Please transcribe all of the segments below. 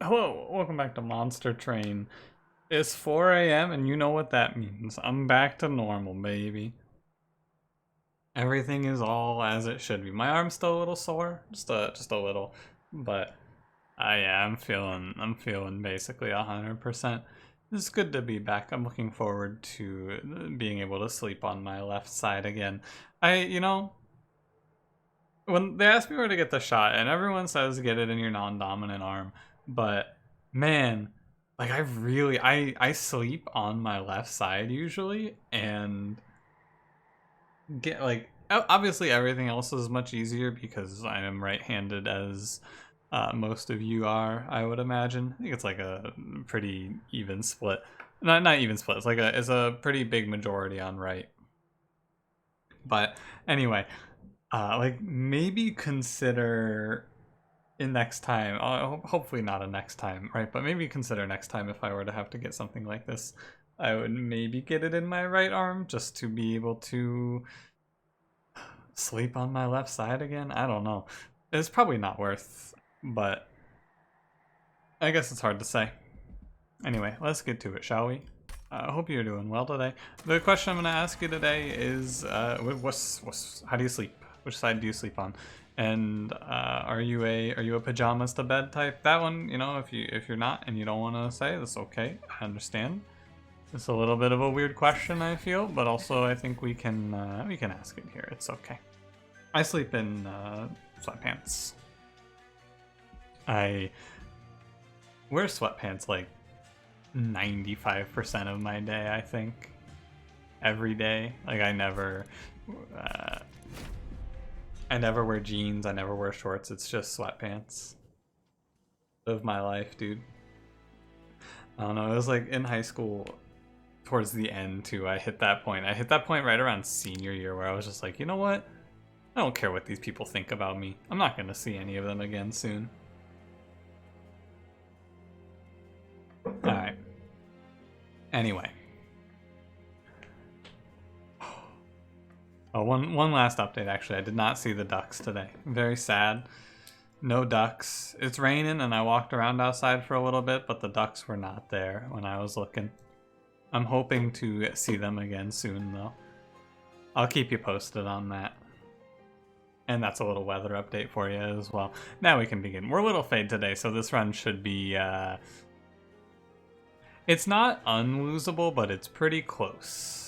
Hello, welcome back to Monster Train. It's 4 a.m. and you know what that means. I'm back to normal, baby. Everything is all as it should be. My arm's still a little sore, just a little, but I'm feeling basically 100%. It's good to be back. I'm looking forward to being able to sleep on my left side again. When they ask me where to get the shot, and everyone says get it in your non-dominant arm, but man, like I sleep on my left side usually, and get like obviously everything else is much easier because I am right-handed, as most of you are, I would imagine. I think it's like a pretty even split. Not even split. It's a pretty big majority on right. But anyway, like maybe consider in next time, hopefully not a next time, right? But maybe consider next time if I were to have to get something like this, I would maybe get it in my right arm just to be able to sleep on my left side again. I don't know. It's probably not worth, but I guess it's hard to say. Anyway, let's get to it, shall we? I hope you're doing well today. The question I'm going to ask you today is, how do you sleep? Which side do you sleep on? And are you a pajamas to bed type? That one, if you're not and you don't want to say, that's okay. I understand. It's a little bit of a weird question, I feel, but also I think we can ask it here. It's okay. I sleep in sweatpants. I wear sweatpants like 95% of my day, I think. Every day. Like I never wear jeans, I never wear shorts, it's just sweatpants. Live my life, dude. I don't know, it was like in high school, towards the end too, I hit that point right around senior year where I was just like, you know what? I don't care what these people think about me. I'm not gonna see any of them again soon. Alright. Anyway. Oh, one last update, actually. I did not see the ducks today. Very sad. No ducks. It's raining, and I walked around outside for a little bit, but the ducks were not there when I was looking. I'm hoping to see them again soon, though. I'll keep you posted on that. And that's a little weather update for you as well. Now we can begin. We're a little fade today, so this run should be... It's not unlosable, but it's pretty close.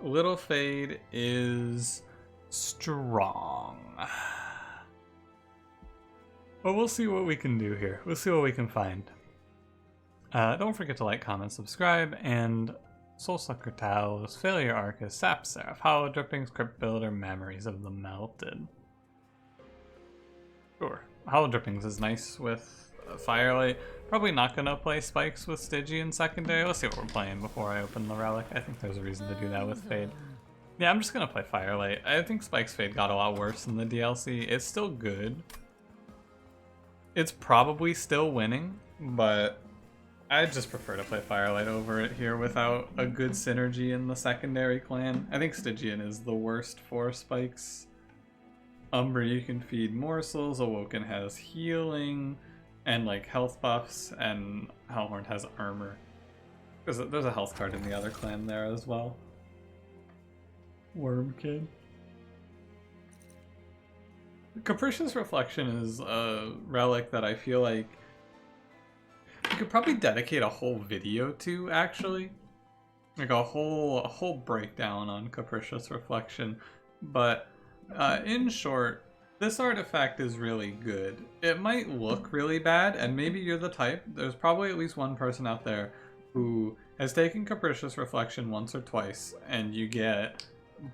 Little Fade is strong. But we'll see what we can do here. We'll see what we can find. Don't forget to like, comment, subscribe, and Soulsucker Talos, Failure Arcus, Sap Seraph, Hollow Drippings, Crypt Builder, Memories of the Melted. Sure. Hollow Drippings is nice with Firelight. Probably not going to play Spikes with Stygian secondary. Let's see what we're playing before I open the Relic. I think there's a reason to do that with Fade. Yeah, I'm just going to play Firelight. I think Spike's Fade got a lot worse in the DLC. It's still good. It's probably still winning, but I just prefer to play Firelight over it here without a good synergy in the secondary clan. I think Stygian is the worst for Spikes. Umbra, you can feed morsels. Awoken has healing and like health buffs, and Hellhorn has armor. There's a health card in the other clan there as well. Worm Kid. Capricious Reflection is a relic that I feel like you could probably dedicate a whole video to, actually. Like a whole breakdown on Capricious Reflection. But in short, this artifact is really good. It might look really bad, and maybe you're the type. There's probably at least one person out there who has taken Capricious Reflection once or twice, and you get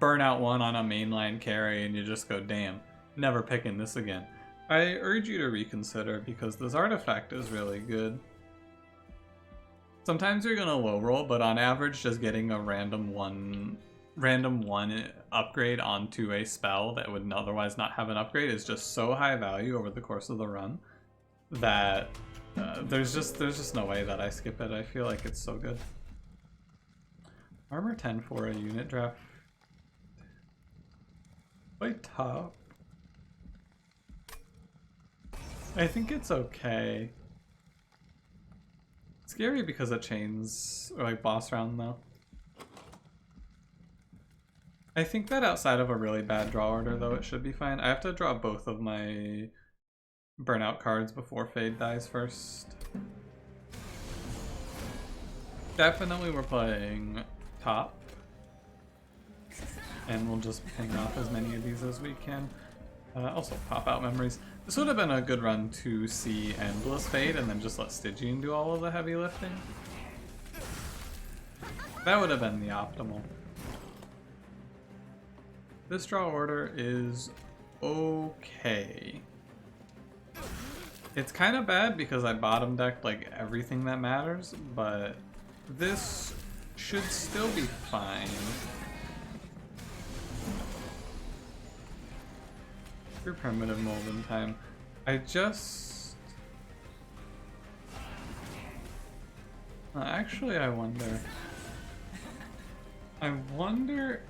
Burnout 1 on a mainline carry, and you just go, damn, never picking this again. I urge you to reconsider, because this artifact is really good. Sometimes you're gonna low roll, but on average, just getting a random one upgrade onto a spell that would otherwise not have an upgrade is just so high value over the course of the run that there's just no way that I skip it. I feel like it's so good. Armor 10 for a unit draft. Quite top. I think it's okay. Scary because it chains, or like boss round though. I think that outside of a really bad draw order though, it should be fine. I have to draw both of my burnout cards before Fade dies first. Definitely we're playing top. And we'll just ping off as many of these as we can. Also pop out memories. This would have been a good run to see Endless Fade and then just let Stygian do all of the heavy lifting. That would have been the optimal. This draw order is okay. It's kind of bad because I bottom decked like everything that matters, but this should still be fine. Your primitive mold in time. Actually, I wonder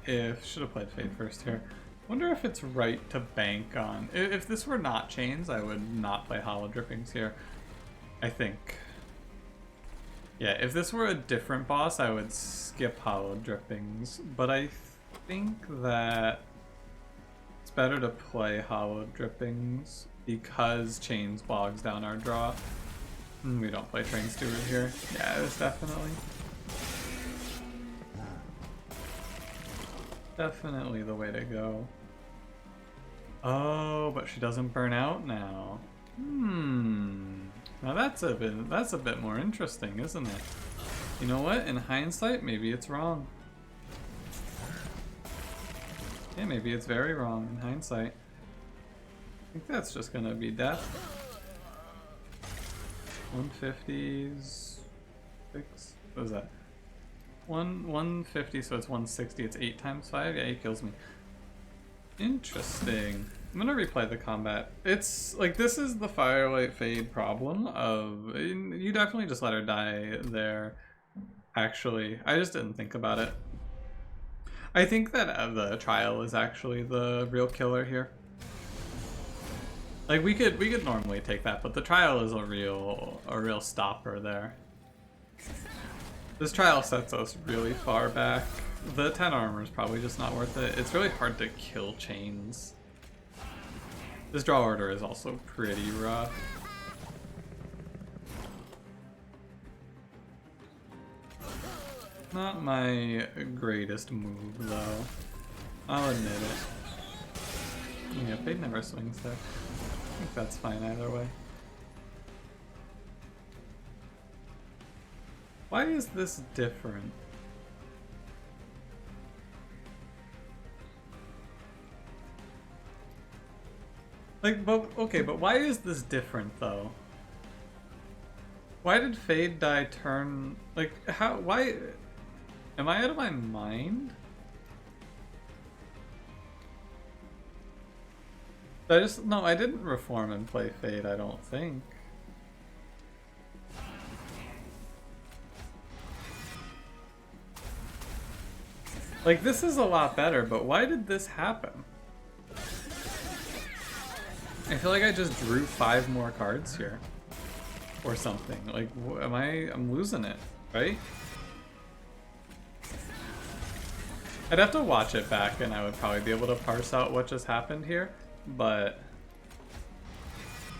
if... Should have played Fate first here. Wonder if it's right to bank on... If this were not chains, I would not play Hollow Drippings here. I think. Yeah, if this were a different boss, I would skip Hollow Drippings. But I think that it's better to play Hollow Drippings because chains bogs down our draw. We don't play Train Steward here. Yeah, it's definitely the way to go. Oh, but she doesn't burn out now. Now that's a bit more interesting, isn't it? You know what? In hindsight, maybe it's wrong. Yeah, maybe it's very wrong in hindsight. I think that's just gonna be death. 150s. 6. What is that? 150, so it's 160. It's 8 times 5. Yeah, he kills me. Interesting. I'm gonna replay the combat. It's like, this is the Firelight Fade problem of, you definitely just let her die there. Actually, I just didn't think about it. I think that the trial is actually the real killer here. Like we could normally take that, but the trial is a real stopper there. This trial sets us really far back. The 10 armor is probably just not worth it. It's really hard to kill chains. This draw order is also pretty rough. Not my greatest move though. I'll admit it. Yeah, Fade never swings there. I think that's fine either way. Why is this different? Like, but okay, but why is this different though? Why did Fade die turn, like, how, why, am I out of my mind? No, I didn't reform and play Fade, I don't think. Like, this is a lot better, but why did this happen? I feel like I just drew 5 more cards here. Or something. Like, I'm losing it, right? I'd have to watch it back and I would probably be able to parse out what just happened here, but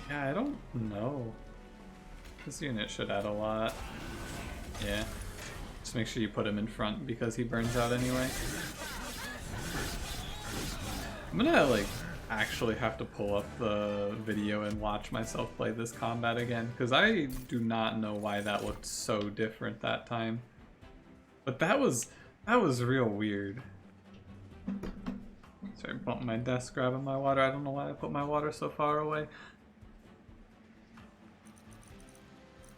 yeah, I don't know. This unit should add a lot. Yeah. Just make sure you put him in front because he burns out anyway. I'm gonna, like, actually have to pull up the video and watch myself play this combat again, because I do not know why that looked so different that time. But that was real weird. Sorry, bumping my desk, grabbing my water. I don't know why I put my water so far away.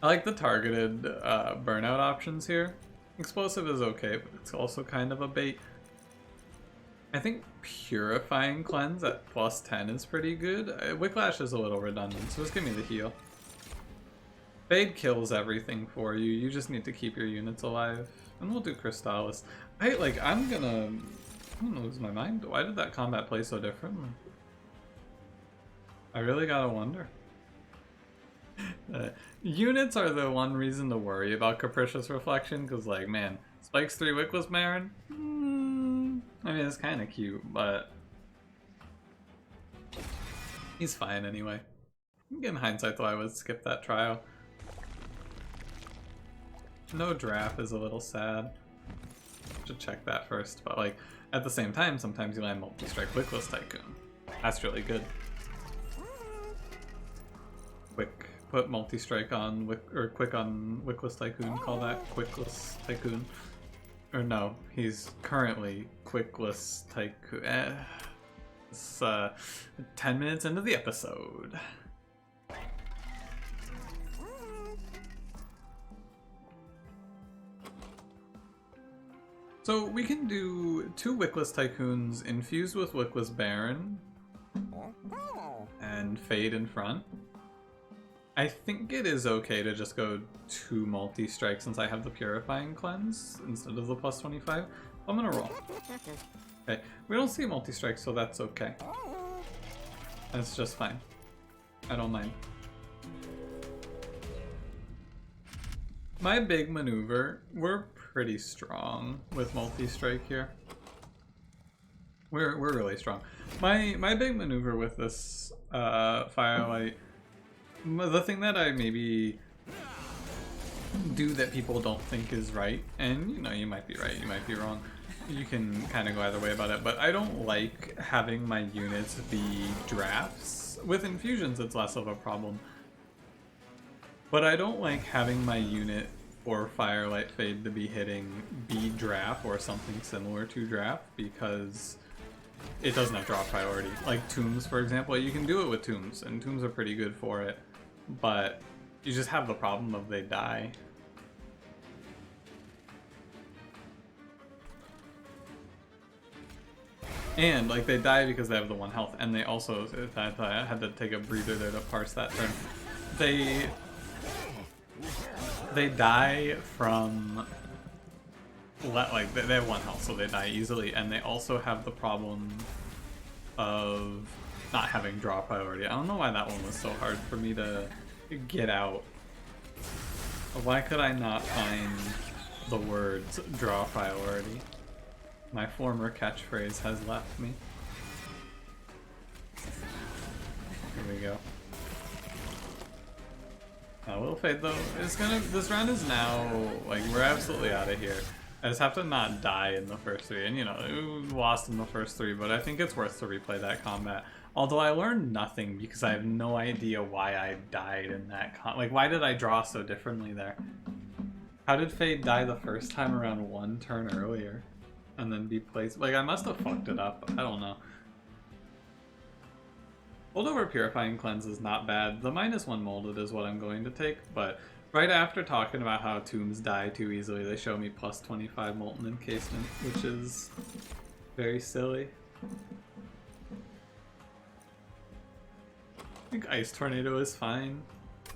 I like the targeted burnout options here. Explosive is okay, but it's also kind of a bait. I think Purifying Cleanse at +10 is pretty good. Wicklash is a little redundant, so just give me the heal. Fade kills everything for you. You just need to keep your units alive. And we'll do Crystallis. I'm gonna lose my mind. Why did that combat play so differently? I really gotta wonder. Units are the one reason to worry about Capricious Reflection, because, like, man, Spike's 3 Wickless Baron? I mean, it's kind of cute, but he's fine anyway. In hindsight, though, I would skip that trial. No draft is a little sad. Should check that first, but, like, at the same time, sometimes you land multi-strike Wickless Tycoon. That's really good. Quick. Put multi-strike on, quick on Wickless Tycoon, call that Quickless Tycoon. Or no, he's currently Quickless Tycoon. It's 10 minutes into the episode. So we can do 2 Wickless Tycoons infused with Wickless Baron and Fade in front. I think it is okay to just go 2 multi-strike since I have the Purifying Cleanse instead of the plus 25. I'm gonna roll. Okay, we don't see a multi-strike, so that's okay. That's just fine. I don't mind. My big maneuver, we're pretty strong with multi-strike here. We're really strong. My big maneuver with this Firelight, the thing that I maybe do that people don't think is right, and you know, you might be right, you might be wrong, you can kind of go either way about it, but I don't like having my units be drafts. With infusions it's less of a problem, but I don't like having my unit or Firelight Fade to be hitting B draft or something similar to draft, because it doesn't have draw priority. Like Tombs, for example, you can do it with Tombs, and Tombs are pretty good for it, but you just have the problem of they die. And like they die because they have the 1 health, and they also, I had to take a breather there to parse that term. They die from, like, they have 1 health, so they die easily, and they also have the problem of not having draw priority. I don't know why that one was so hard for me to get out. Why could I not find the words draw priority? My former catchphrase has left me. Here we go. Will Fade though, this round is now, like, we're absolutely out of here. I just have to not die in the first 3, and you know, we lost in the first 3, but I think it's worth to replay that combat. Although I learned nothing because I have no idea why I died in that like, why did I draw so differently there? How did Fade die the first time around 1 turn earlier? And then be placed, like, I must have fucked it up, I don't know. Holdover Purifying Cleanse is not bad. The -1 Molded is what I'm going to take, but right after talking about how Tombs die too easily, they show me plus 25 Molten Encasement, which is very silly. I think Ice Tornado is fine.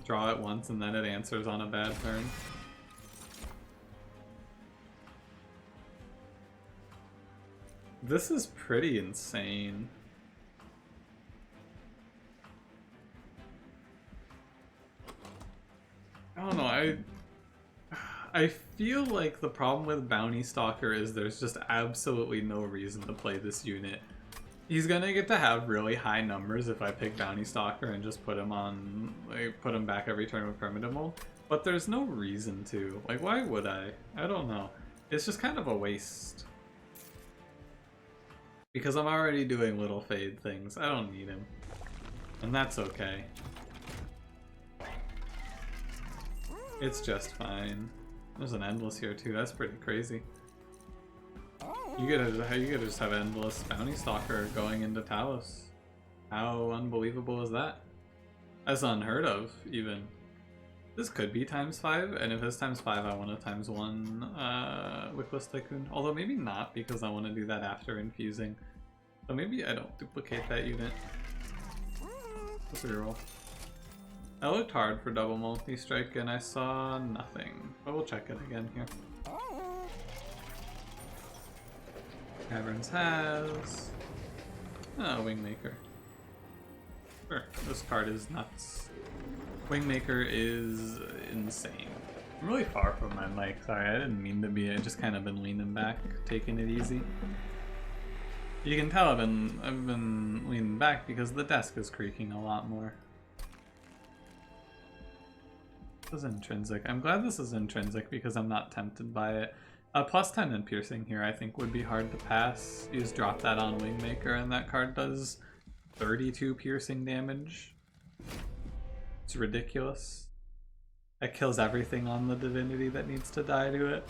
Draw it once and then it answers on a bad turn. This is pretty insane. I don't know, I feel like the problem with Bounty Stalker is there's just absolutely no reason to play this unit. He's gonna get to have really high numbers if I pick Bounty Stalker and just put him on, like, put him back every turn with Primitive Mold, but there's no reason to. Like, why would I? I don't know. It's just kind of a waste. Because I'm already doing little Fade things. I don't need him. And that's okay. It's just fine. There's an Endless here too, that's pretty crazy. You gotta just have Endless Bounty Stalker going into Talos. How unbelievable is that? That's unheard of, even. This could be ×5, and if it's ×5 I want a ×1 Wickless Tycoon. Although maybe not, because I want to do that after infusing. So maybe I don't duplicate that unit. Let's reroll. I looked hard for double multi-strike and I saw nothing, but we'll check it again here. Caverns has... oh, Wingmaker. Sure, this card is nuts. Wingmaker is insane. I'm really far from my mic, sorry, I didn't mean to be, I just kind of been leaning back, taking it easy. You can tell I've been leaning back because the desk is creaking a lot more. This is intrinsic. I'm glad this is intrinsic because I'm not tempted by it. Plus 10 in piercing here I think would be hard to pass. You just drop that on Wingmaker and that card does 32 piercing damage. It's ridiculous. That kills everything on the Divinity that needs to die to it.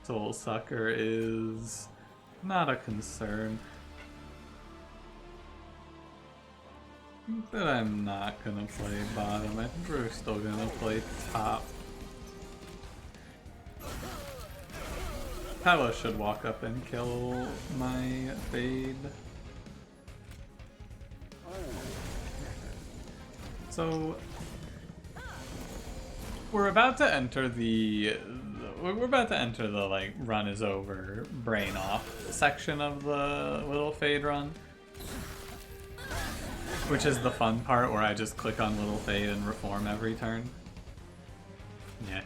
Soul Sucker is not a concern. I think that I'm not gonna play bottom. I think we're still gonna play top. Palos should walk up and kill my Fade. So we're about to enter the like run is over, brain off section of the little Fade run, which is the fun part where I just click on little Fade and reform every turn. Yeah,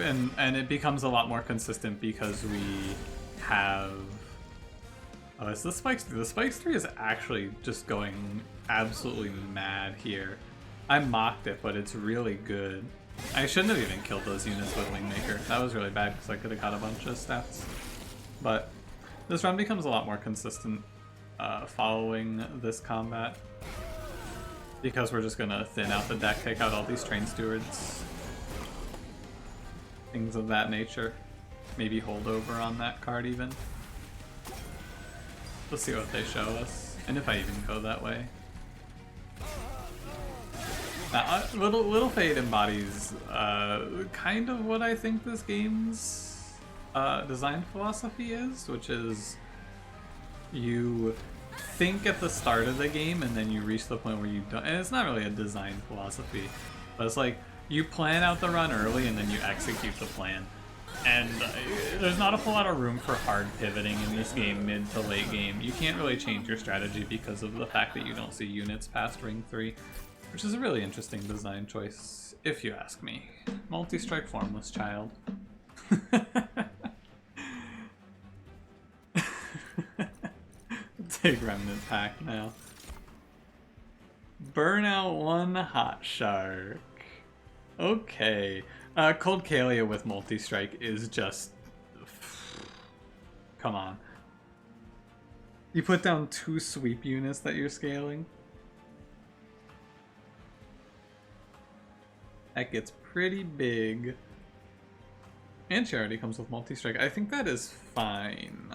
and it becomes a lot more consistent because we have. Oh, it's the Spikes 3. The Spikes 3 is actually just going absolutely mad here. I mocked it, but it's really good. I shouldn't have even killed those units with Wingmaker. That was really bad because I could have got a bunch of stats. But this run becomes a lot more consistent following this combat. Because we're just going to thin out the deck, take out all these Train Stewards. Things of that nature. Maybe hold over on that card even. Let's see what they show us, and if I even go that way. Now, Little Fade embodies kind of what I think this game's design philosophy is, which is you think at the start of the game and then you reach the point where you don't, and it's not really a design philosophy, but it's like you plan out the run early and then you execute the plan. And there's not a whole lot of room for hard pivoting in this game, mid to late game. You can't really change your strategy because of the fact that you don't see units past ring 3, which is a really interesting design choice, if you ask me. Multi-strike Formless Child. Take Remnant Pack now. Burnout 1 Hot Shark. Okay. Coldcaelia with multi-strike is just... Come on. You put down 2 sweep units that you're scaling? That gets pretty big. And she already comes with multi-strike. I think that is fine.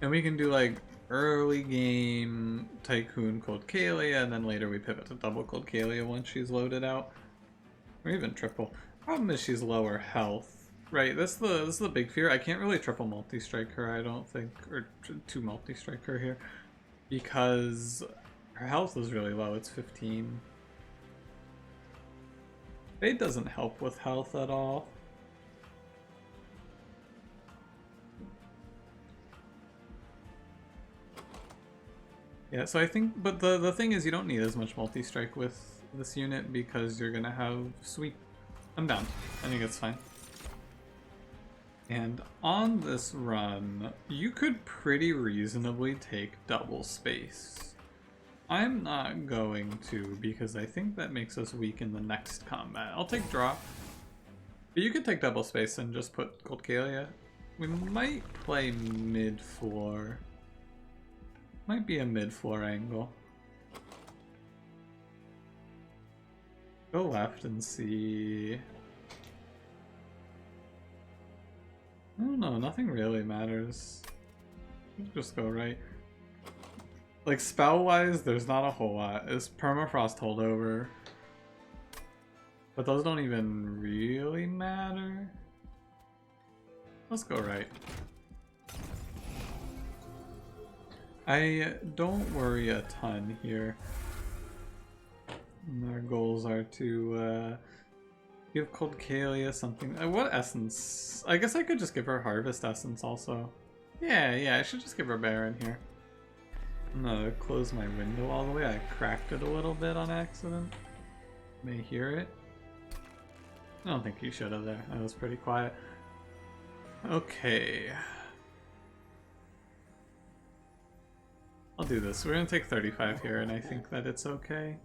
And we can do like early game Tycoon Coldcaelia, and then later we pivot to double Coldcaelia once she's loaded out. Or even triple. Problem is she's lower health. Right, this is the big fear. I can't really triple multi-strike her, I don't think, or 2 multi-strike her here, because her health is really low, it's 15. Fade doesn't help with health at all. Yeah, so I think, but the thing is you don't need as much multi-strike with this unit because you're gonna have sweep. I'm down. I think it's fine. And on this run, you could pretty reasonably take double space. I'm not going to because I think that makes us weak in the next combat. I'll take drop. But you could take double space and just put Coldcaelia. We might play mid-floor. Might be a mid-floor angle. Go left and see. I don't know, nothing really matters. Just go right. Like spell-wise, there's not a whole lot. It's permafrost holdover. But those don't even really matter. Let's go right. I don't worry a ton here. Our goals are to give Coldcaelia something. What essence? I guess I could just give her Harvest Essence also. Yeah, I should just give her Baron here. I'm gonna close my window all the way. I cracked it a little bit on accident. You may hear it. I don't think you should have there. That was pretty quiet. Okay. I'll do this. We're gonna take 35 here, and I think that it's okay.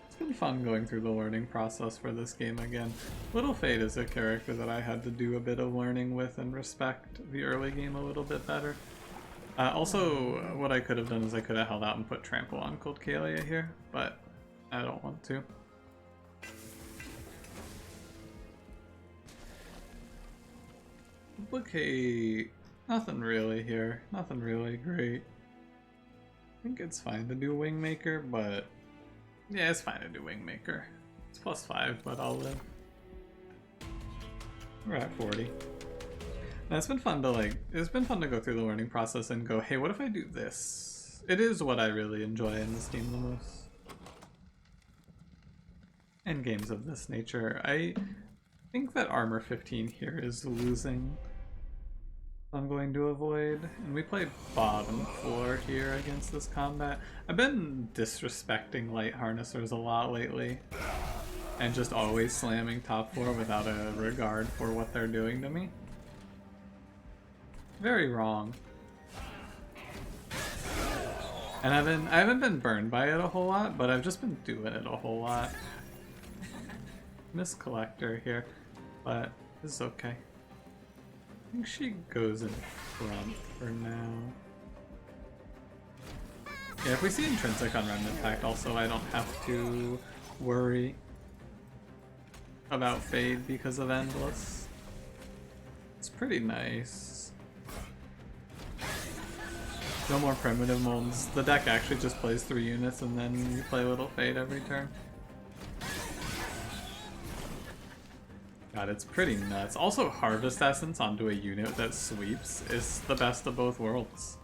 It's been fun going through the learning process for this game again. Little Fate is a character that I had to do a bit of learning with and respect the early game a little bit better. Also, what I could have done is I could have held out and put Trample on Coldcaelia here, but I don't want to. Okay, nothing really here. Nothing really great. I think it's fine to do Wingmaker, but yeah, it's fine to do Wingmaker. It's +5, but I'll live. We're at 40. And it's been fun to go through the learning process and go, hey, what if I do this? It is what I really enjoy in this game the most. And games of this nature. I think that armor 15 here is losing. I'm going to avoid. And we play bottom floor here against this combat. I've been disrespecting light harnessers a lot lately. And just always slamming top floor without a regard for what they're doing to me. Very wrong. And I haven't been burned by it a whole lot, but I've just been doing it a whole lot. Miss Collector here, but this is okay. I think she goes in front for now. Yeah, if we see Intrinsic on Remnant Pact also, I don't have to worry about Fade because of Endless. It's pretty nice. No more primitive molds. The deck actually just plays 3 units and then you play Little Fade every turn. God, it's pretty nuts. Also, Harvest Essence onto a unit that sweeps is the best of both worlds.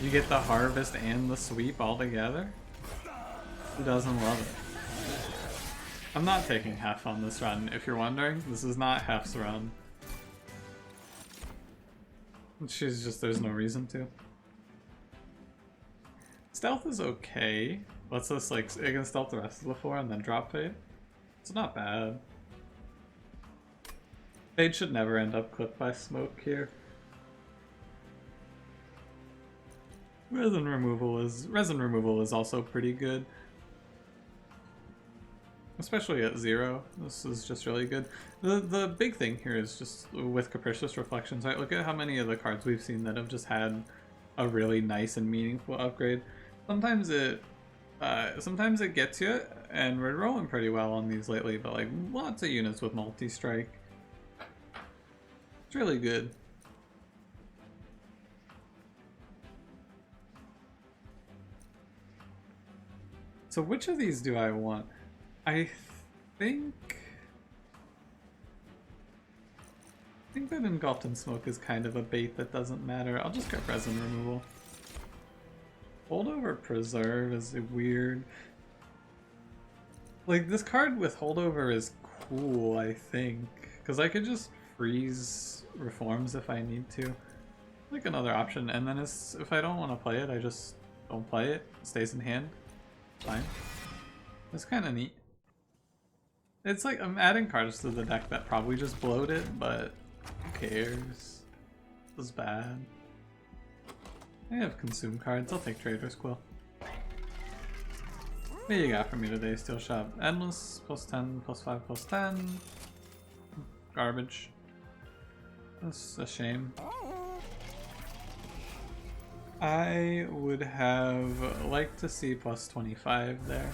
You get the Harvest and the sweep all together. Who doesn't love it? I'm not taking Hef on this run. If you're wondering, this is not Hef's run. She's just, there's no reason to. Stealth is okay. Lets us like, it can stealth the rest of the floor and then drop Fade. It's not bad. Fade should never end up clipped by smoke here. Resin removal is also pretty good. Especially at 0. This is just really good. The big thing here is just with Capricious Reflections, right? Look at how many of the cards we've seen that have just had a really nice and meaningful upgrade. Sometimes it gets you, and we're rolling pretty well on these lately, but like lots of units with multi-strike. It's really good. So which of these do I want? I think that Engulfed in Smoke is kind of a bait that doesn't matter. I'll just get Resin Removal. Holdover Preserve is weird. Like, this card with Holdover is cool, I think. Because I could just freeze Reforms if I need to. Like another option. And then if I don't want to play it, I just don't play it. It stays in hand. Fine. It's kind of neat. It's like I'm adding cards to the deck that probably just blowed it, but who cares? It was bad. I have consume cards. I'll take Trader's Quill. What you got for me today, Steel Shop? Endless, +10, +5, +10. Garbage. That's a shame. I would have liked to see +25 there.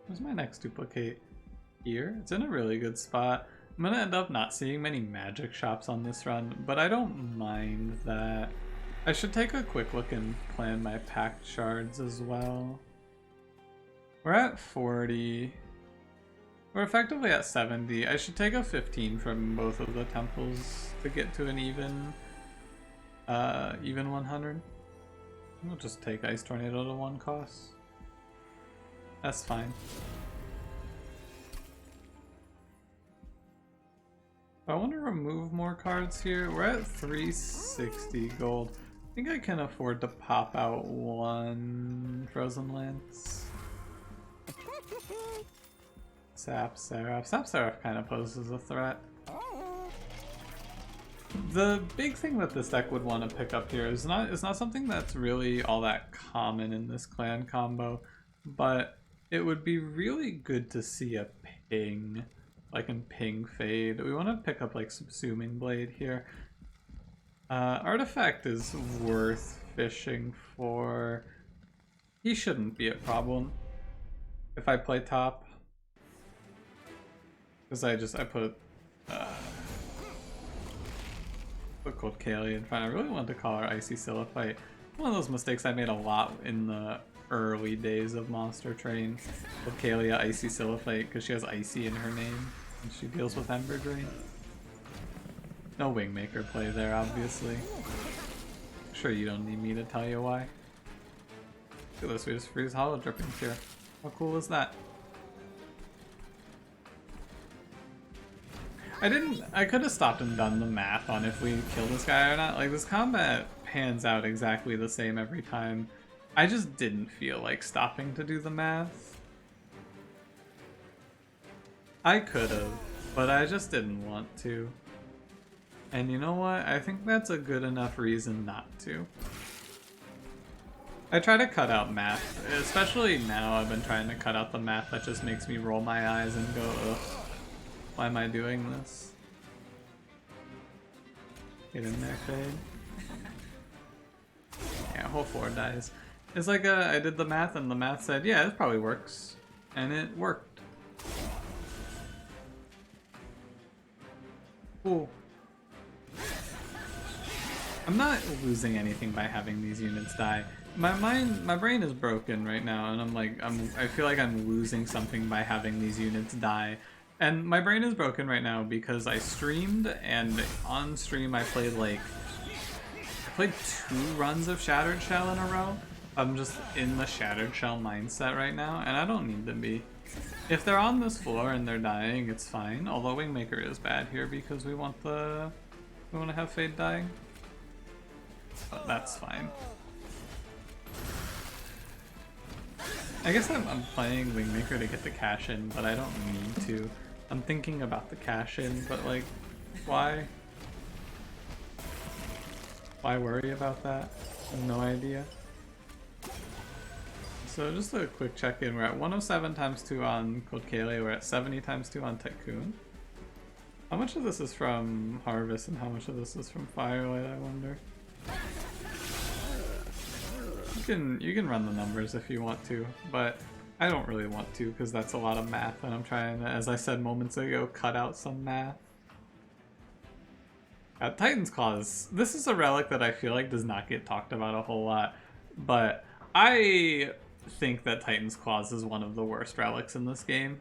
Where's my next duplicate? Here? It's in a really good spot. I'm gonna end up not seeing many magic shops on this run, but I don't mind that. I should take a quick look and plan my packed shards as well. We're at 40. We're effectively at 70. I should take a 15 from both of the temples to get to an even 100. We'll just take Ice Tornado to 1 cost. That's fine. I want to remove more cards here. We're at 360 gold. I think I can afford to pop out one Frozen Lance. Sap Seraph. Sap Seraph kind of poses a threat. The big thing that this deck would want to pick up here is not something that's really all that common in this clan combo, but it would be really good to see a ping, like in Ping Fade. We want to pick up like Subsuming Blade here. Artifact is worth fishing for. He shouldn't be a problem if I play top, because I put Coldcaelia in front. I really wanted to call her Icy Silliphite. One of those mistakes I made a lot in the early days of Monster Train. Coldcaelia Icy Silliphite because she has Icy in her name and she deals with Ember Drain. No Wingmaker play there, obviously. Sure, you don't need me to tell you why. Look at this, we just freeze Hollow Drippings here. How cool is that? I could have stopped and done the math on if we kill this guy or not. Like, this combat pans out exactly the same every time. I just didn't feel like stopping to do the math. I could have, but I just didn't want to. And you know what? I think that's a good enough reason not to. I try to cut out math, especially now I've been trying to cut out the math that just makes me roll my eyes and go, ugh. Why am I doing this? Get in there, Fade. Yeah, whole 4 dies. It's like I did the math and the math said, yeah, it probably works. And it worked. Cool. I'm not losing anything by having these units die. My brain is broken right now, and I feel like I'm losing something by having these units die. And my brain is broken right now because I streamed, and on stream I played 2 runs of Shattered Shell in a row. I'm just in the Shattered Shell mindset right now, and I don't need to be. If they're on this floor and they're dying, it's fine. Although Wingmaker is bad here because we want to have Fade dying. But that's fine. I guess I'm playing Wingmaker to get the cash in, but I don't need to. I'm thinking about the cash in, but like, why? Why worry about that? I have no idea. So just a quick check-in. We're at 107 times 2 on Coldcaelia. We're at 70 times 2 on Tycoon. How much of this is from Harvest and how much of this is from Firelight, I wonder? You can run the numbers if you want to, but I don't really want to because that's a lot of math and I'm trying to, as I said moments ago, cut out some math. Titan's Claws. This is a relic that I feel like does not get talked about a whole lot, but I think that Titan's Claws is one of the worst relics in this game.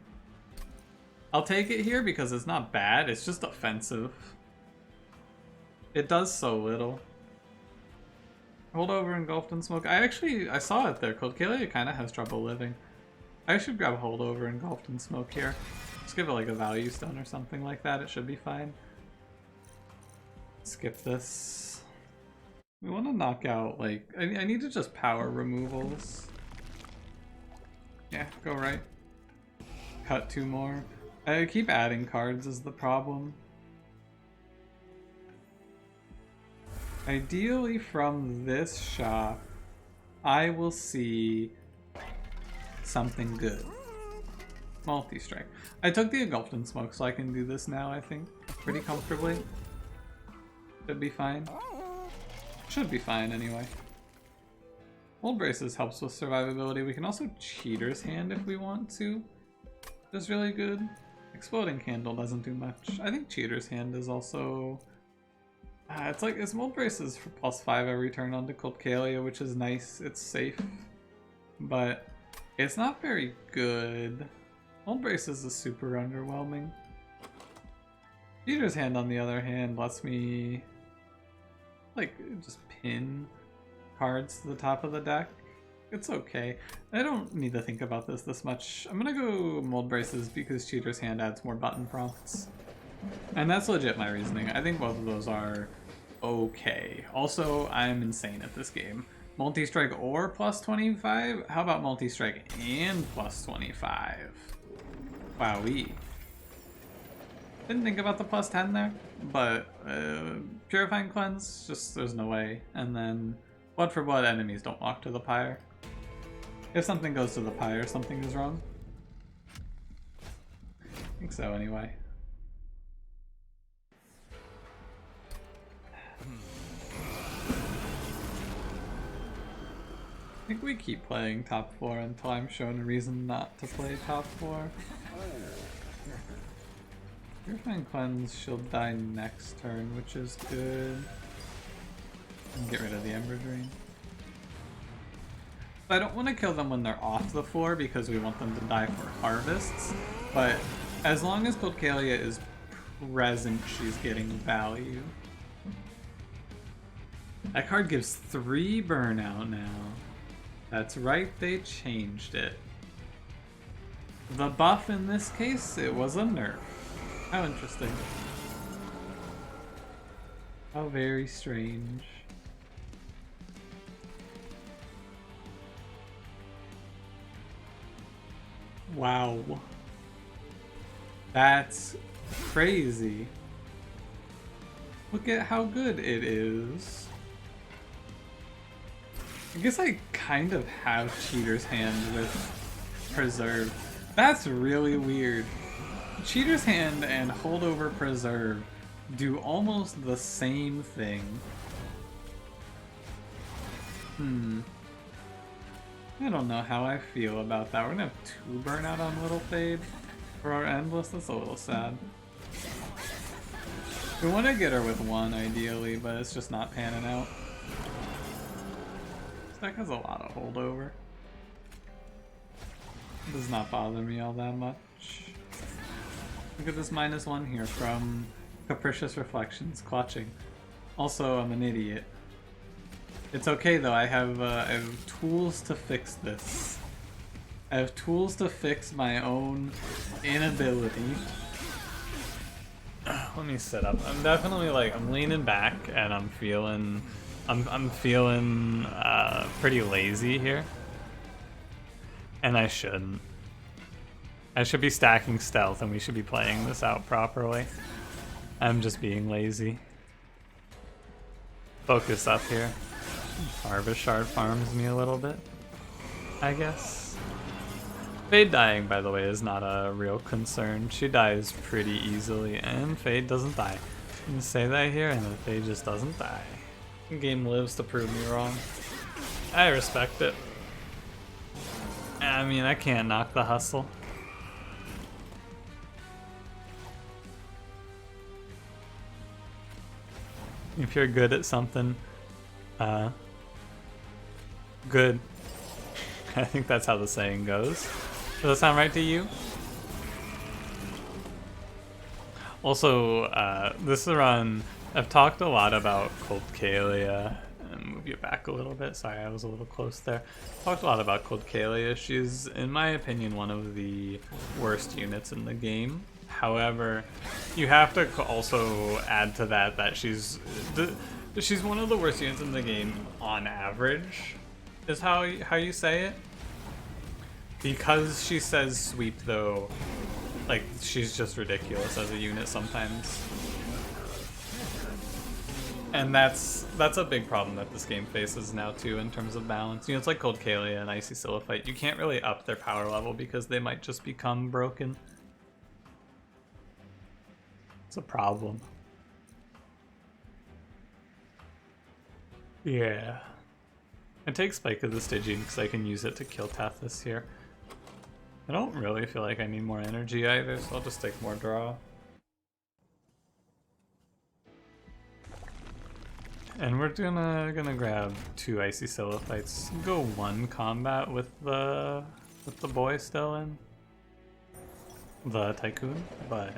I'll take it here because it's not bad, it's just offensive. It does so little. Holdover Engulfed in Smoke. I saw it there. Coldcaelia kind of has trouble living. I should grab Holdover Engulfed in Smoke here. Just give it like a value stone or something like that. It should be fine. Skip this. We want to knock out, like, I need to just power removals. Yeah, go right. Cut 2 more. I keep adding cards is the problem. Ideally from this shop, I will see something good. Multi-strike. I took the Engulfed in Smoke, so I can do this now, I think, pretty comfortably. Should be fine. Should be fine, anyway. Old Braces helps with survivability. We can also Cheater's Hand if we want to. Just really good. Exploding Candle doesn't do much. I think Cheater's Hand is also... it's Mold Braces for +5 every turn onto Coldcaelia, which is nice. It's safe. But it's not very good. Mold Braces is super underwhelming. Cheater's Hand, on the other hand, lets me just pin cards to the top of the deck. It's okay. I don't need to think about this much. I'm gonna go Mold Braces because Cheater's Hand adds more button prompts. And that's legit my reasoning. I think both of those are okay. Also, I'm insane at this game. Multi-strike or plus 25? How about multi-strike and plus 25? Wowee. Didn't think about the plus 10 there, but Purifying Cleanse, just there's no way. And then blood for blood, enemies don't walk to the pyre. If something goes to the pyre, something is wrong. I think so anyway. I think we keep playing top 4 until I'm shown a reason not to play top 4. Purifying Cleanse, she'll die next turn, which is good. And get rid of the Ember Drain. I don't want to kill them when they're off the floor because we want them to die for harvests, but as long as Coldcaelia is present, she's getting value. That card gives 3 burnout now. That's right, they changed it. The buff in this case, it was a nerf. How interesting. How very strange. Wow. That's crazy. Look at how good it is. I guess I kind of have Cheater's Hand with Preserve. That's really weird. Cheater's Hand and Holdover Preserve do almost the same thing. I don't know how I feel about that. We're gonna have 2 burnout on Little Fade for our Endless. That's a little sad. We want to get her with 1 ideally, but it's just not panning out. This deck has a lot of holdover. It does not bother me all that much. Look at this -1 here from Capricious Reflections, clutching. Also, I'm an idiot. It's okay though, I have tools to fix this. I have tools to fix my own inability. Let me sit up. I'm definitely like, I'm leaning back and I'm feeling pretty lazy here. And I shouldn't. I should be stacking stealth and we should be playing this out properly. I'm just being lazy. Focus up here. Harvest Shard farms me a little bit, I guess. Fade dying, by the way, is not a real concern. She dies pretty easily, and Fade doesn't die. You can say that here, and then Fade just doesn't die. The game lives to prove me wrong. I respect it. I mean, I can't knock the hustle. If you're good at something, good. I think that's how the saying goes. Does that sound right to you? Also, this run, I've talked a lot about Coldcaelia. Move you back a little bit. Sorry, I was a little close there. Talked a lot about Coldcaelia. She's, in my opinion, one of the worst units in the game. However, you have to also add to that she's one of the worst units in the game on average, is how you say it. Because she says sweep though, like she's just ridiculous as a unit sometimes. And that's a big problem that this game faces now too in terms of balance. Units like Coldcaelia and Icy Silliphite, you can't really up their power level because they might just become broken. It's a problem. Yeah. I take Spike of the Stygian because I can use it to kill Tethys here. I don't really feel like I need more energy either, so I'll just take more draw. And we're gonna grab 2 Icy Siliphites. Go 1 combat with the boy still in. The Tycoon, but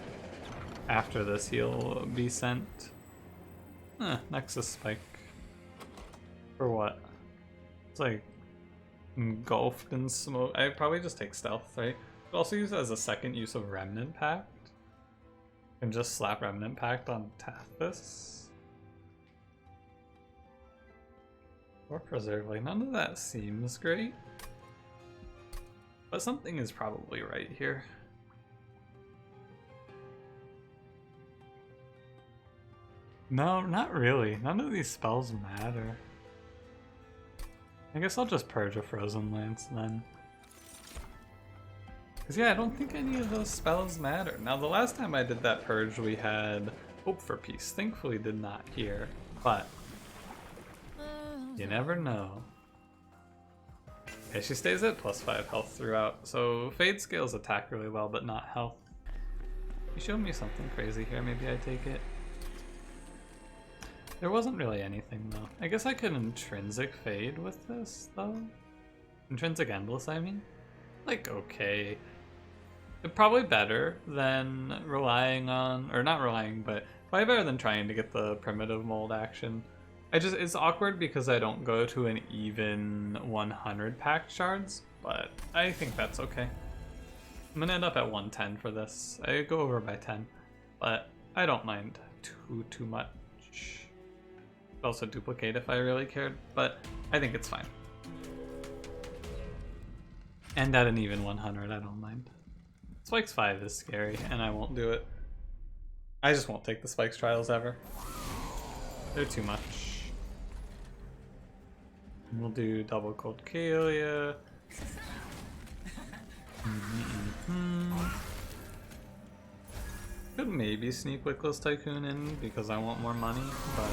after this he'll be sent. Nexus Spike. For what? It's like engulfed in smoke. I'd probably just take stealth, right? Could also use it as a second use of Remnant Pact. And just slap Remnant Pact on Tathis. Or Preserve. Like, none of that seems great. But something is probably right here. No, not really. None of these spells matter. I guess I'll just purge a Frozen Lance then. Because yeah, I don't think any of those spells matter. Now the last time I did that purge we had Hope for Peace. Thankfully did not here, but you never know. Okay, she stays at +5 health throughout, so Fade scales attack really well, but not health. You showed me something crazy here, maybe I take it. There wasn't really anything though. I guess I could Intrinsic Fade with this though. Intrinsic Endless, I mean. Like, okay. Probably better than relying on, or not relying, but probably better than trying to get the primitive mold action. It's awkward because I don't go to an even 100 packed shards, but I think that's okay. I'm gonna end up at 110 for this. I go over by 10, but I don't mind too much. Could also duplicate if I really cared, but I think it's fine. And at an even 100, I don't mind. Spikes 5 is scary, and I won't do it. I just won't take the Spikes trials ever. They're too much. We'll do double Coldcaelia. Could maybe sneak Wickless Tycoon in because I want more money, but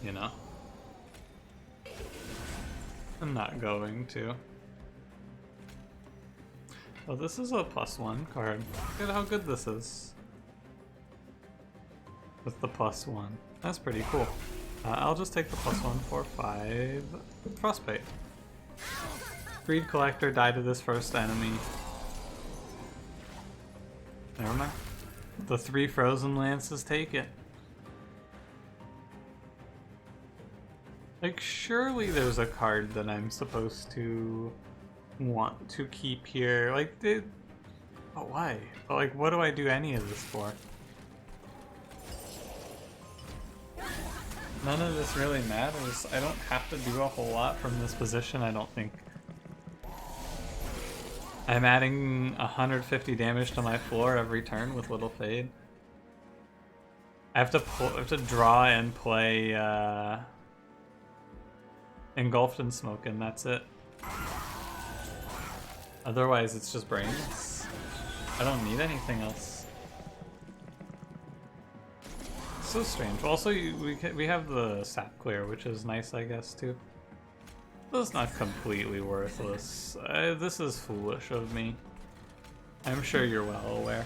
you know. I'm not going to. Oh, this is a +1 card. Look at how good this is. With the +1. That's pretty cool. I'll just take the +1 for 5 Frostbite. Greed Collector, die to this first enemy. Never mind. The 3 Frozen Lances take it. Like, surely there's a card that I'm supposed to want to keep here. Like, but why? But like, what do I do any of this for? None of this really matters. I don't have to do a whole lot from this position, I don't think. I'm adding 150 damage to my floor every turn with Little Fade. I have to draw and play Engulfed in Smoke, and that's it. Otherwise, it's just brains. I don't need anything else. So strange. Also, we have the sap clear, which is nice, I guess, too. But it's not completely worthless. This is foolish of me. I'm sure you're well aware.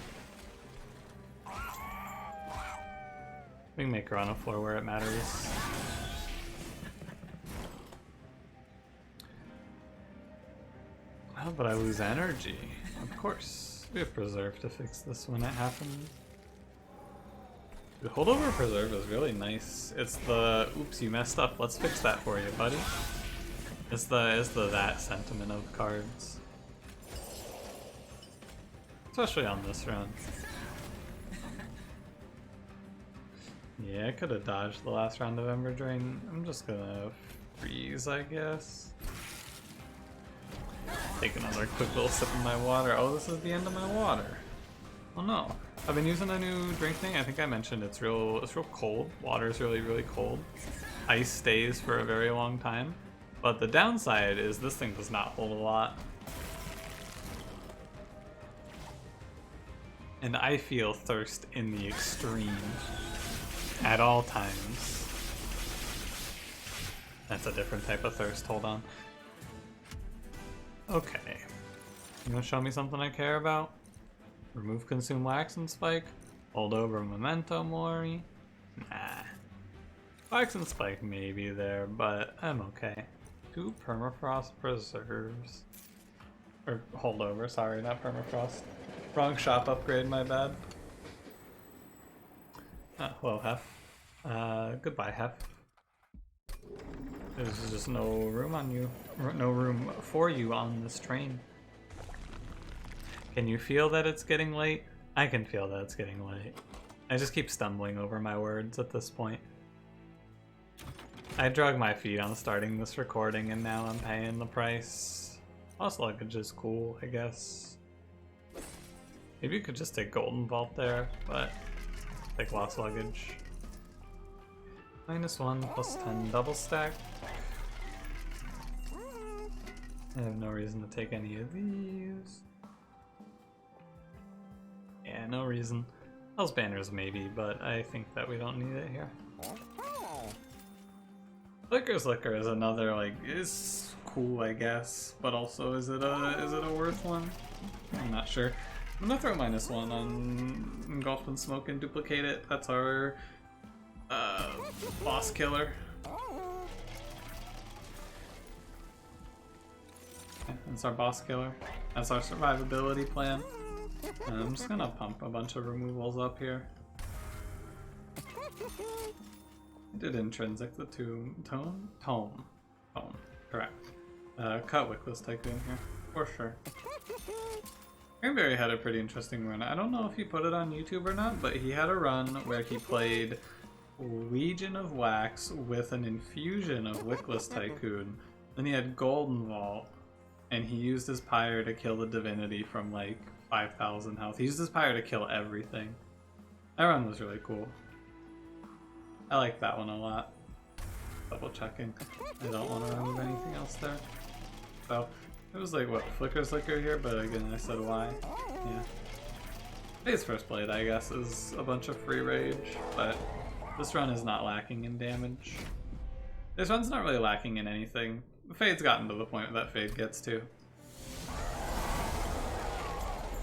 We can make her on a floor where it matters. Oh, but I lose energy. Of course. We have Preserve to fix this when it happens. The holdover Preserve is really nice. It's the, oops, you messed up, let's fix that for you, buddy. It's the that sentiment of cards. Especially on this run. Yeah, I could have dodged the last round of Ember Drain. I'm just gonna freeze, I guess. Take another quick little sip of my water. Oh, this is the end of my water. Oh no. I've been using a new drink thing. I think I mentioned it's real cold. Water is really cold. Ice stays for a very long time. But the downside is this thing does not hold a lot. And I feel thirst in the extreme at all times. That's a different type of thirst, hold on. Okay. You wanna show me something I care about? Remove Consume Wax and Spike. Hold over Memento Mori. Nah. Wax and Spike may be there, but I'm okay. 2 Permafrost Preserves. Or Holdover, sorry, not Permafrost. Wrong shop upgrade, my bad. Hello, Hef. Goodbye, Hef. There's just no room on you. No room for you on this train. Can you feel that it's getting late? I can feel that it's getting late. I just keep stumbling over my words at this point. I drug my feet on starting this recording and now I'm paying the price. Lost luggage is cool, I guess. Maybe you could just take Golden Vault there, but take lost luggage. -1 plus 10 double stack. I have no reason to take any of these. Yeah, no reason. Hell's Banners maybe, but I think that we don't need it here. Flicker's Liquor is another, like, is cool, I guess, but also is it a worth one? I'm not sure. I'm gonna throw -1 on Engulf and Smoke and duplicate it. That's our boss killer. That's our boss killer. That's our survivability plan. And I'm just gonna pump a bunch of removals up here. I did intrinsic the tome, correct. Cut Wickless Tycoon here, for sure. Cranberry had a pretty interesting run. I don't know if he put it on YouTube or not, but he had a run where he played Legion of Wax with an infusion of Wickless Tycoon. Then he had Golden Vault, and he used his Pyre to kill the Divinity from like 5,000 health. He used his Pyre to kill everything. That run was really cool. I like that one a lot. Double checking. I don't want to remove anything else there. So, it was like, what, Flicker's Liquor here, but again, I said why. Yeah. His first blade, I guess, is a bunch of free rage, but this run is not lacking in damage. This run's not really lacking in anything. Fade's gotten to the point that Fade gets to.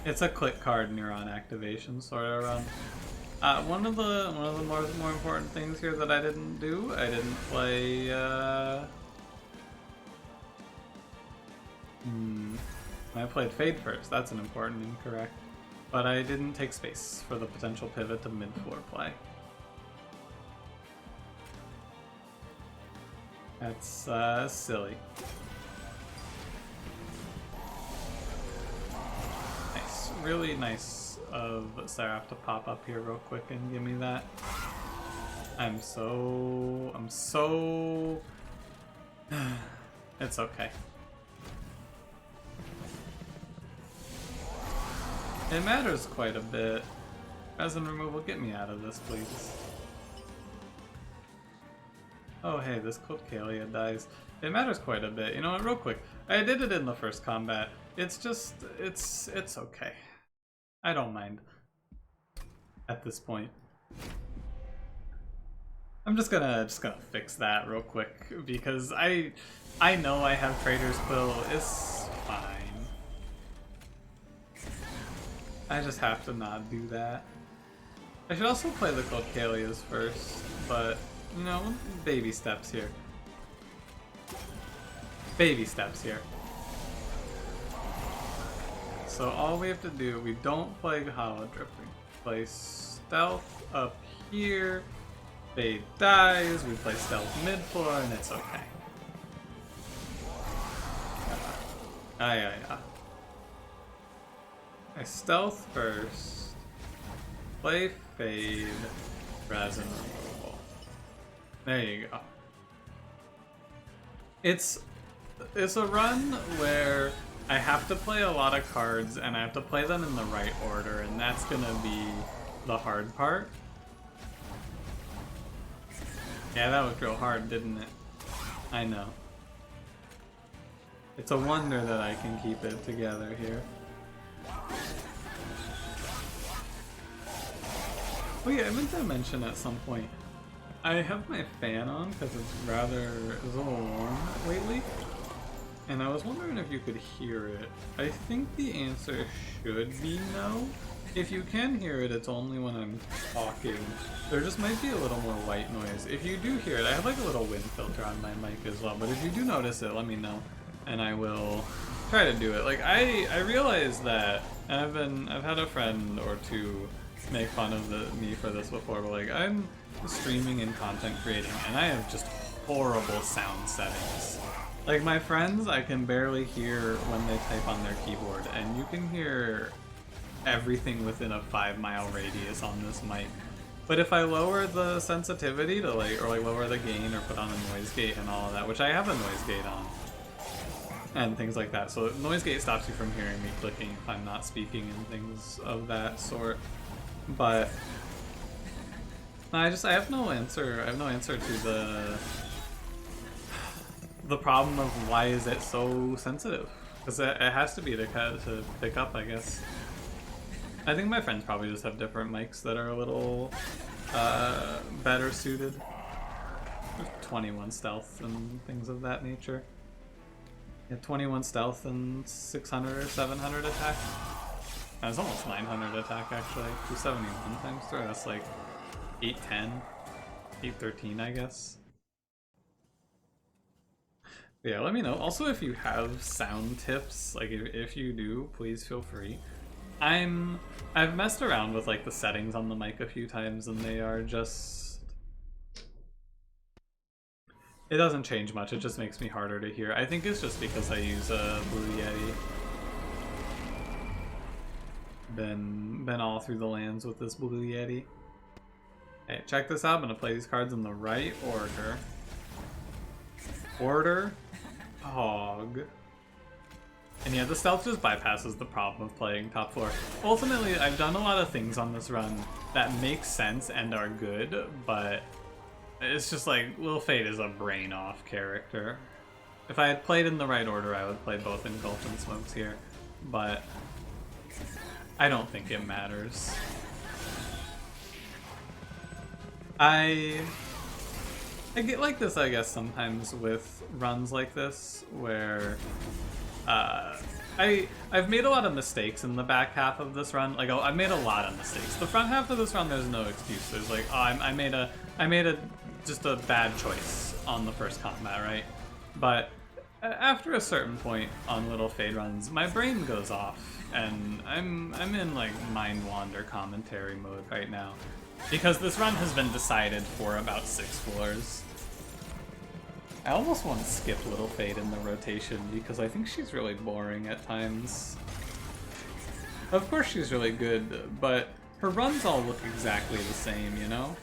It's a click card neuron activation sort of run. One of the more important things here that I didn't do, I didn't play I played Fade first. That's an important incorrect. But I didn't take space for the potential pivot to mid-floor play. That's silly. Nice, really nice of Seraph to pop up here real quick and give me that. I'm so... It's okay. It matters quite a bit. Resin removal, get me out of this, please. Oh hey, this Coldcaelia dies. It matters quite a bit. You know what, real quick. I did it in the first combat. It's just, it's okay. I don't mind. At this point. I'm just gonna fix that real quick because I know I have Trader's Quill. It's fine. I just have to not do that. I should also play the Coldcaelias first, but you know, baby steps here. Baby steps here. So all we have to do, we don't play Hollow Drifting. Play Stealth up here. Fade dies, we play Stealth mid-floor, and it's okay. Yeah. I Stealth first. Play Fade. Resin removal. There you go. It's a run where I have to play a lot of cards and I have to play them in the right order, and that's gonna be the hard part. Yeah, that was real hard, didn't it? I know. It's a wonder that I can keep it together here. Oh yeah, I meant to mention at some point, I have my fan on because it's a little warm lately, and I was wondering if you could hear it. I think the answer should be no. If you can hear it, it's only when I'm talking. There just might be a little more white noise. If you do hear it, I have like a little wind filter on my mic as well, but if you do notice it, let me know, and I will try to do it. Like, I realize that, and I've had a friend or two make fun of me for this before, but like, I'm streaming and content creating, and I have just horrible sound settings. Like, my friends, I can barely hear when they type on their keyboard, and you can hear everything within a 5-mile radius on this mic. But if I lower the sensitivity to like, or like lower the gain or put on a noise gate and all of that, which I have a noise gate on, and things like that. So noise gate stops you from hearing me clicking if I'm not speaking and things of that sort. But I have no answer. I have no answer to the problem of why is it so sensitive? Because it has to be to pick up, I guess. I think my friends probably just have different mics that are a little better suited. 21 stealth and things of that nature. Yeah, 21 stealth and 600 or 700 attack. That's almost 900 attack actually. 271 times 3, that's like 810, 813 I guess. But yeah, let me know. Also, if you have sound tips, like if you do, please feel free. I've messed around with like the settings on the mic a few times and they are just, it doesn't change much, it just makes me harder to hear. I think it's just because I use a Blue Yeti. Been all through the lands with this Blue Yeti. Hey, check this out, I'm gonna play these cards in the right order. Order, Hog. And yeah, the stealth just bypasses the problem of playing top 4. Ultimately, I've done a lot of things on this run that make sense and are good, but it's just like, Lil Fade is a brain-off character. If I had played in the right order, I would play both Engulf and Smokes here, but I don't think it matters. I get like this, I guess, sometimes with runs like this, where I've made a lot of mistakes in the back half of this run. Like, I've made a lot of mistakes. The front half of this run, there's no excuse. There's like, oh, I made just a bad choice on the first combat, right? But after a certain point on Little Fade runs, my brain goes off, and I'm in like mind wander commentary mode right now, because this run has been decided for about 6 floors. I almost want to skip Little Fade in the rotation because I think she's really boring at times. Of course she's really good, but her runs all look exactly the same, you know?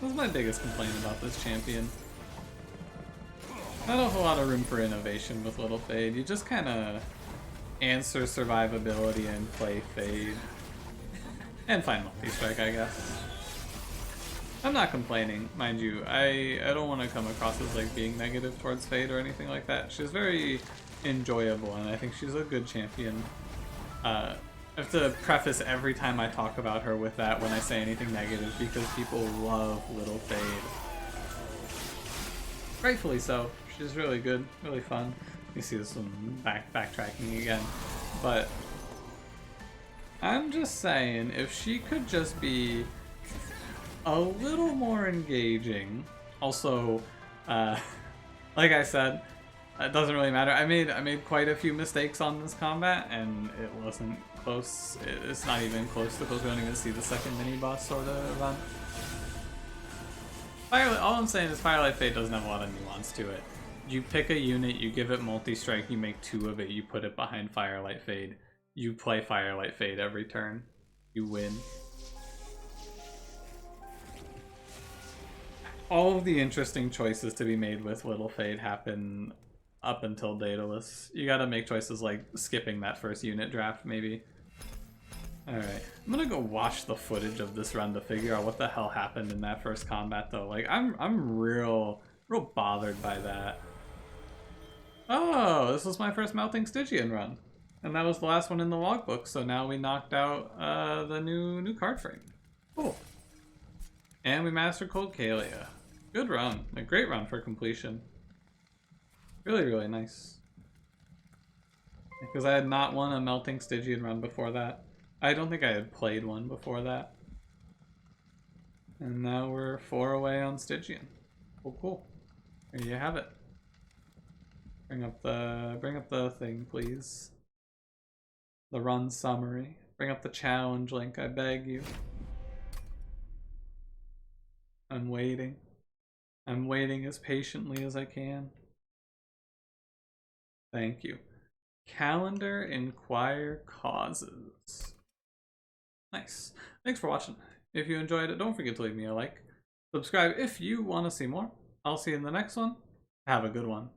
That's my biggest complaint about this champion. Not a whole lot of room for innovation with Little Fade. You just kind of answer survivability and play Fade. And find multi-strike, I guess. I'm not complaining, mind you. I don't want to come across as like being negative towards Fade or anything like that. She's very enjoyable, and I think she's a good champion. I have to preface every time I talk about her with that when I say anything negative, because people love Little Fade. Rightfully so. She's really good, really fun. You see this one backtracking again, but I'm just saying, if she could just be a little more engaging. Also, like I said, it doesn't really matter. I made quite a few mistakes on this combat, and it wasn't close. It's not even close to close. We don't even see the second mini boss sort of run. All I'm saying is Firelight Fade doesn't have a lot of nuance to it. You pick a unit, you give it multi-strike, you make 2 of it, you put it behind Firelight Fade. You play Firelight Fade every turn. You win. All of the interesting choices to be made with Little Fade happen up until Daedalus. You gotta make choices like skipping that first unit draft, maybe. Alright, I'm gonna go watch the footage of this run to figure out what the hell happened in that first combat, though. Like, I'm real bothered by that. Oh, this was my first Melting Stygian run. And that was the last one in the logbook, so now we knocked out the new card frame. Cool. And we mastered Coldcaelia. Good run. A great run for completion. Really, really nice. Because I had not won a Melting Stygian run before that. I don't think I had played one before that. And now we're 4 away on Stygian. Cool, cool. There you have it. Bring up the thing, please. The run summary. Bring up the challenge link, I beg you. I'm waiting. I'm waiting as patiently as I can. Thank you. CalendarInquireCauses. Nice. Thanks for watching. If you enjoyed it, don't forget to leave me a like. Subscribe if you want to see more. I'll see you in the next one. Have a good one.